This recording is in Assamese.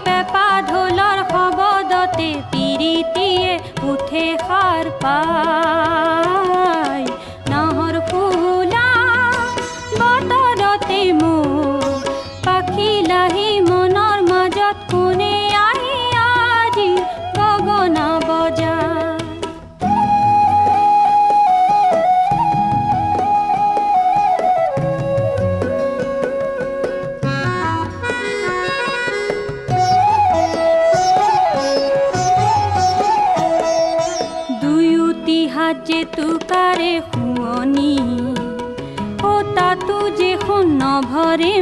পেপা ঢোলৰ শব্দতে পিৰিতিয়ে উঠে সাৰ পাই নাহৰ ফুলা বতৰতে মোৰ পাখি লাহি মনৰ মাজত কোনে আহি আজি গগনা বজায় যে তুকাৰে শুৱনি ও তাতো যে শুন ভৰে